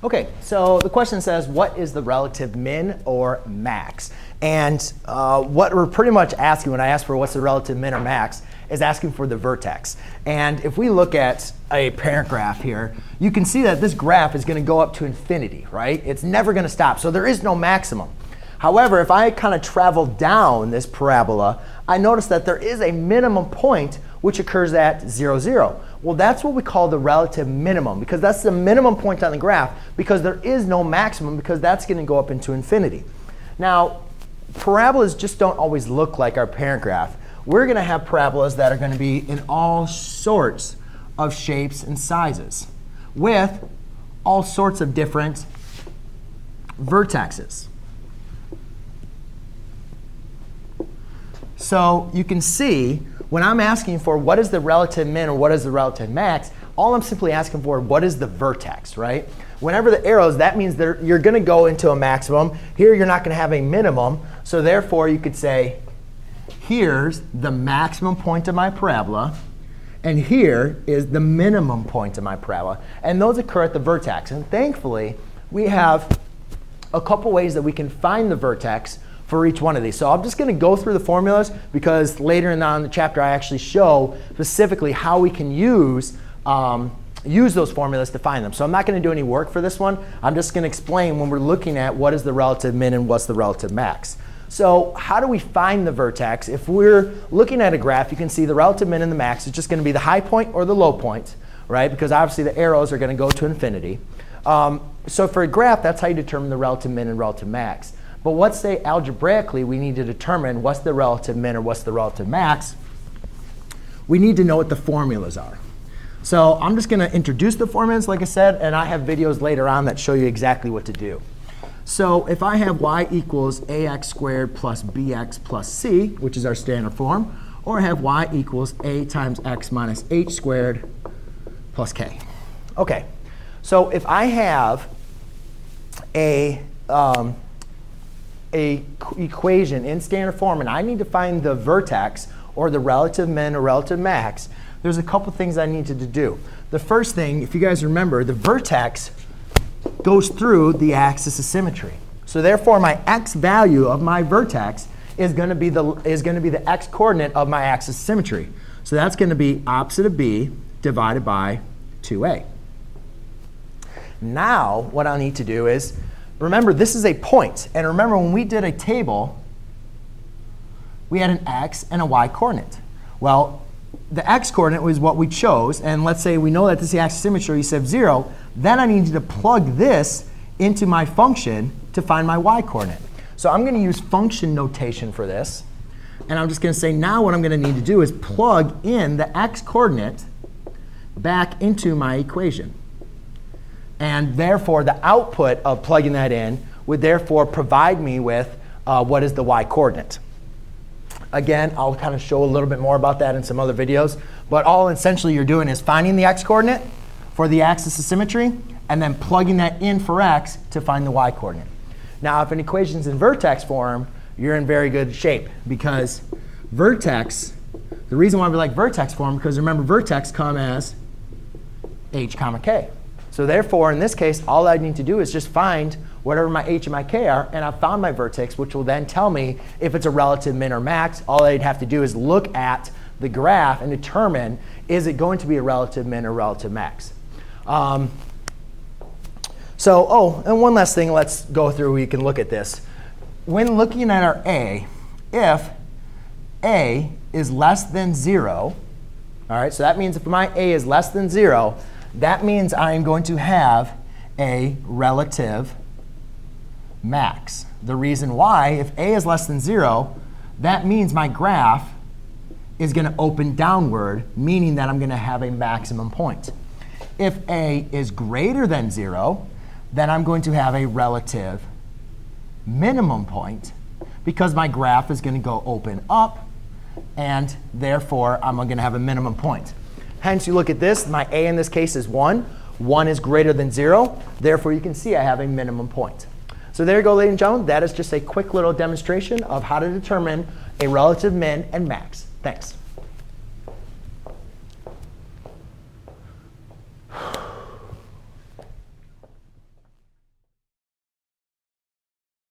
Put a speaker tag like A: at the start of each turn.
A: OK, so the question says, what is the relative min or max? And what we're pretty much asking when I ask for what's the relative min or max is asking for the vertex. And if we look at a parent graph here, you can see that this graph is going to go up to infinity, right? It's never going to stop. So there is no maximum. However, if I kind of travel down this parabola, I notice that there is a minimum point which occurs at 0, 0. Well, that's what we call the relative minimum, because that's the minimum point on the graph, because there is no maximum, because that's going to go up into infinity. Now, parabolas just don't always look like our parent graph. We're going to have parabolas that are going to be in all sorts of shapes and sizes with all sorts of different vertexes. So you can see when I'm asking for what is the relative min or what is the relative max, all I'm simply asking for what is the vertex, right? Whenever the arrows, that means you're going to go into a maximum. Here you're not going to have a minimum. So therefore, you could say, here's the maximum point of my parabola. And here is the minimum point of my parabola. And those occur at the vertex. And thankfully, we have a couple ways that we can find the vertex for each one of these. So I'm just going to go through the formulas, because later on in the chapter, I actually show specifically how we can use those formulas to find them. So I'm not going to do any work for this one. I'm just going to explain when we're looking at what is the relative min and what's the relative max. So how do we find the vertex? If we're looking at a graph, you can see the relative min and the max is just going to be the high point or the low point, right? Because obviously the arrows are going to go to infinity. So for a graph, that's how you determine the relative min and relative max. But let's say algebraically we need to determine what's the relative min or what's the relative max. We need to know what the formulas are. So I'm just going to introduce the formulas, like I said, and I have videos later on that show you exactly what to do. So if I have y equals ax squared plus bx plus c, which is our standard form, or I have y equals a times x minus h squared plus k. OK, so if I have a equation in standard form, and I need to find the vertex or the relative min or relative max, there's a couple things I needed to do. The first thing, if you guys remember, the vertex goes through the axis of symmetry. So therefore, my x value of my vertex is going to be the x coordinate of my axis of symmetry. So that's going to be opposite of b divided by 2a. Now, what I need to do is, remember, this is a point. And remember, when we did a table, we had an x and a y coordinate. Well, the x coordinate was what we chose. And let's say we know that this is the axis of symmetry, you said 0. Then I need to plug this into my function to find my y coordinate. So I'm going to use function notation for this. And I'm just going to say now what I'm going to need to do is plug in the x coordinate back into my equation. And therefore, the output of plugging that in would therefore provide me with what is the y coordinate. Again, I'll kind of show a little bit more about that in some other videos. But all essentially you're doing is finding the x coordinate for the axis of symmetry, and then plugging that in for x to find the y coordinate. Now, if an equation's in vertex form, you're in very good shape, because vertex, the reason why we like vertex form, because remember, vertex come as h comma k. So therefore, in this case, all I need to do is just find whatever my h and my k are, and I've found my vertex, which will then tell me if it's a relative min or max. All I'd have to do is look at the graph and determine, is it going to be a relative min or relative max? And one last thing, let's go through. We can look at this. When looking at our a, if a is less than 0, all right, so that means if my a is less than 0, that means I'm going to have a relative max. The reason why, if a is less than 0, that means my graph is going to open downward, meaning that I'm going to have a maximum point. If a is greater than 0, then I'm going to have a relative minimum point, because my graph is going to go open up, and therefore I'm going to have a minimum point. Hence, you look at this. My a in this case is 1. 1 is greater than 0. Therefore, you can see I have a minimum point. So there you go, ladies and gentlemen. That is just a quick little demonstration of how to determine a relative min and max. Thanks.